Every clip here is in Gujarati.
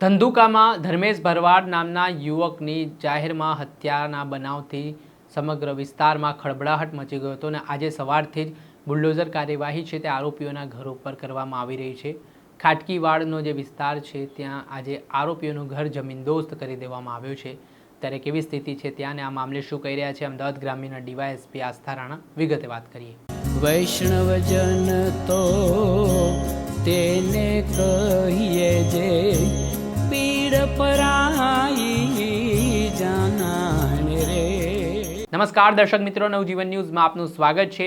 ધંધુકામાં ધર્મેશ ભરવાડ નામના યુવકની જાહેરમાં હત્યાના બનાવથી સમગ્ર વિસ્તારમાં ખળભળાટ મચી ગયો હતો અને આજે સવારથી જ બુલડોઝર કાર્યવાહી છે તે આરોપીઓના ઘર ઉપર કરવામાં આવી રહી છે। ખાટકીવાડનો જે વિસ્તાર છે ત્યાં આજે આરોપીઓનું ઘર જમીનદોસ્ત કરી દેવામાં આવ્યું છે। ત્યારે કેવી સ્થિતિ છે ત્યાં ને આ મામલે શું કહી રહ્યા છે અમદાવાદ ગ્રામ્યના ડીવાયએસપી આસ્થા રાણા, વિગતે વાત કરીએ। વૈષ્ણવજન તો તેને કહીએ જે પીડ પરાઈ જાનાને રે। નમસ્કાર દર્શક મિત્રો, નવજીવન ન્યૂઝમાં આપનું સ્વાગત છે।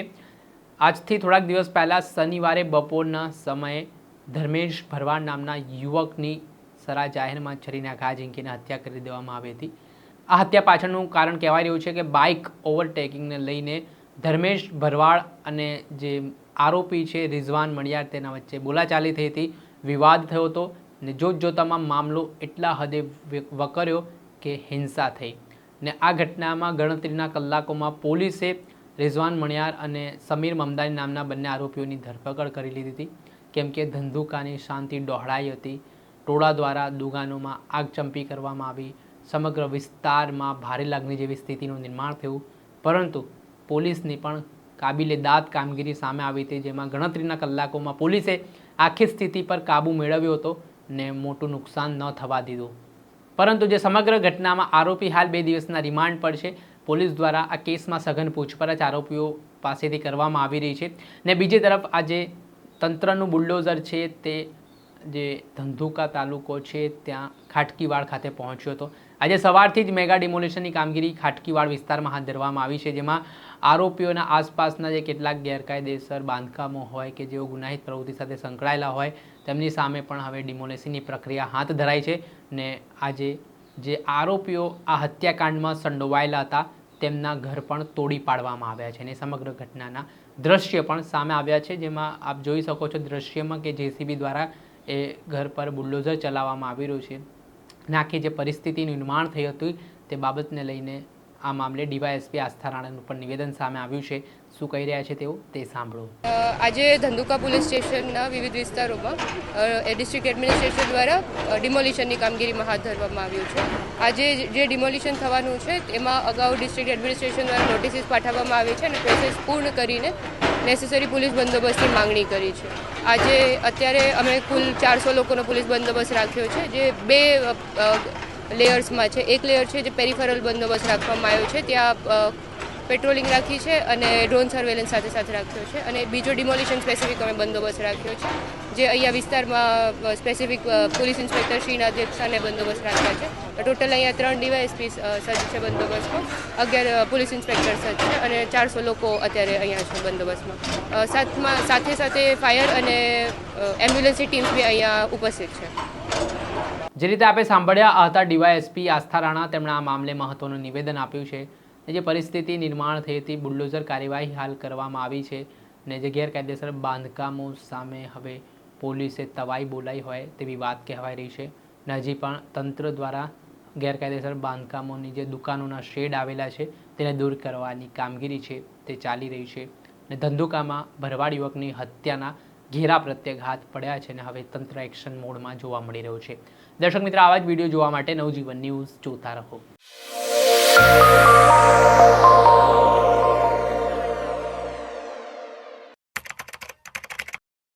આજથી થોડાક દિવસ પહેલા શનિવારે બપોરના સમયે ધર્મેશ ભરવાડ નામના યુવકની સરા જાહેરમાં છરીના ઘા ઝીંકીને હત્યા કરી દેવામાં આવી હતી। આ હત્યા પાછળનું કારણ કહેવાય રહ્યું છે કે બાઇક ઓવરટેકિંગને લઈને ધર્મેશ ભરવાડ અને જે આરોપી છે રિઝવાન મણિયાર તેના વચ્ચે બોલાચાલી થઈ હતી, વિવાદ થયો હતો ને જોતજોતામાં મામલો એટલા હદે વકર્યો કે હિંસા થઈ ને આ ઘટનામાં ગણતરીના કલાકોમાં પોલીસે રિઝવાન મણિયાર અને સમીર મમદાની નામના બંને આરોપીઓની ધરપકડ કરી લીધી હતી, કેમ કે ધંધુકાની શાંતિ ડહોળાઈ હતી। ટોળા દ્વારા દુકાનોમાં આગચંપી કરવામાં આવી, સમગ્ર વિસ્તારમાં ભારે લાગણી જેવી સ્થિતિનું નિર્માણ થયું, પરંતુ પોલીસની પણ કાબિલે દાદ કામગીરી સામે આવી હતી, જેમાં ગણતરીના કલાકોમાં પોલીસે આખી સ્થિતિ પર કાબૂ મેળવ્યો હતો ને મોટું નુકસાન ન થવા દીધું। પરંતુ જે સમગ્ર ઘટનામાં આરોપી હાલ 2 દિવસના રિમાન્ડ પર છે। પોલીસ દ્વારા આ કેસમાં સઘન પૂછપરછ આરોપીઓ પાસેથી કરવામાં આવી રહી છે ને બીજી તરફ આજે તંત્રનું બુલડોઝર છે તે જે ધંધુકા તાલુકો છે ત્યાં ખાટકીવાડ ખાતે પહોંચ્યો હતો। આજે સવારથી જ મેગા ડિમોલિશનની કામગીરી ખાટકીવાડ વિસ્તારમાં હાથ ધરવામાં આવી છે, જેમાં આરોપીઓના આસપાસના જે કેટલાક ગેરકાયદેસર બાંધકામો હોય કે જેઓ ગુનાહિત પ્રવૃત્તિ સાથે સંકળાયેલા હોય તેમની સામે પણ હવે ડિમોલિશનની પ્રક્રિયા હાથ ધરાઈ છે ને આજે જે આરોપીઓ આ હત્યાકાંડમાં સંડોવાયેલા હતા તેમના ઘર પણ તોડી પાડવામાં આવ્યા છે અને સમગ્ર ઘટનાના દ્રશ્ય પણ સામે આવ્યા છે, જેમાં આપ જોઈ શકો છો દ્રશ્યમાં કે જેસીબી દ્વારા એ ઘર પર બુલડોઝર ચલાવવામાં આવી રહ્યું છે અને આખી જે પરિસ્થિતિનું નિર્માણ થઈ હતું તે બાબતને લઈને આ મામલે ડીવાયએસપી આસ્થા રાણાનું પણ નિવેદન સામે આવ્યું છે। શું કહી રહ્યા છે તેઓ તે સાંભળો। આજે ધંધુકા પોલીસ સ્ટેશનના વિવિધ વિસ્તારોમાં ડિસ્ટ્રિક્ટ એડમિનિસ્ટ્રેશન દ્વારા ડિમોલિશનની કામગીરીમાં હાથ ધરવામાં આવ્યું છે। આજે જે ડિમોલિશન થવાનું છે એમાં અગાઉ ડિસ્ટ્રિક્ટ એડમિનિસ્ટ્રેશન દ્વારા નોટિસીસ પાઠવવામાં આવી છે અને પ્રોસેસ પૂર્ણ કરીને નેસેસરી પોલીસ બંદોબસ્તની માંગણી કરી છે। આજે અત્યારે અમે કુલ 400 લોકોનો પોલીસ બંદોબસ્ત રાખ્યો છે, જે 2 લેયર્સમાં છે। એક લેયર છે જે પેરિફેરલ બંદોબસ્ત રાખવામાં આવ્યો છે, ત્યાં પેટ્રોલિંગ રાખી છે અને ડ્રોન સર્વેલન્સ સાથે સાથે રાખ્યો છે, અને બીજો ડિમોલિશન સ્પેસિફિક અમે બંદોબસ્ત રાખ્યો છે, જે અહીંયા વિસ્તારમાં સ્પેસિફિક પોલીસ ઇન્સ્પેક્ટર શ્રીના અધ્યક્ષસ્થાને બંદોબસ્ત રાખ્યા છે। ટોટલ અહીંયા 3 ડીવાયએસપી સજ્જ છે બંદોબસ્તમાં, 11 પોલીસ ઇન્સ્પેક્ટર સજ્જ છે અને 400 લોકો અત્યારે અહીંયા છે બંદોબસ્તમાં। સાથે સાથે ફાયર અને એમ્બ્યુલન્સની ટીમ્સ બી અહીંયા ઉપસ્થિત છે। જે રીતે આપણે સાંભળ્યા હતા ડીવાયએસપી આસ્થા રાણા, તેમણે આ મામલે મહત્વનું નિવેદન આપ્યું છે। જે પરિસ્થિતિ નિર્માણ થઈ હતી, બુલડોઝર કાર્યવાહી હાલ કરવામાં આવી છે ને જે ગેરકાયદેસર બાંધકામો સામે હવે પોલીસે તવાઈ બોલાઈ હોય તેવી વાત કહેવાય રહી છે ને હજી પણ તંત્ર દ્વારા ગેરકાયદેસર બાંધકામોની જે દુકાનોના શેડ આવેલા છે તેને દૂર કરવાની કામગીરી છે તે ચાલી રહી છે ને ધંધુકામાં ભરવાડ યુવકની હત્યાના ઘેરા પ્રત્યાઘાત પડ્યા છે અને હવે તંત્ર એક્શન મોડમાં જોવા મળી રહ્યું છે। દર્શક મિત્રો, આવા જ વિડીયો જોવા માટે નવજીવન ન્યૂઝ જોતા રહો।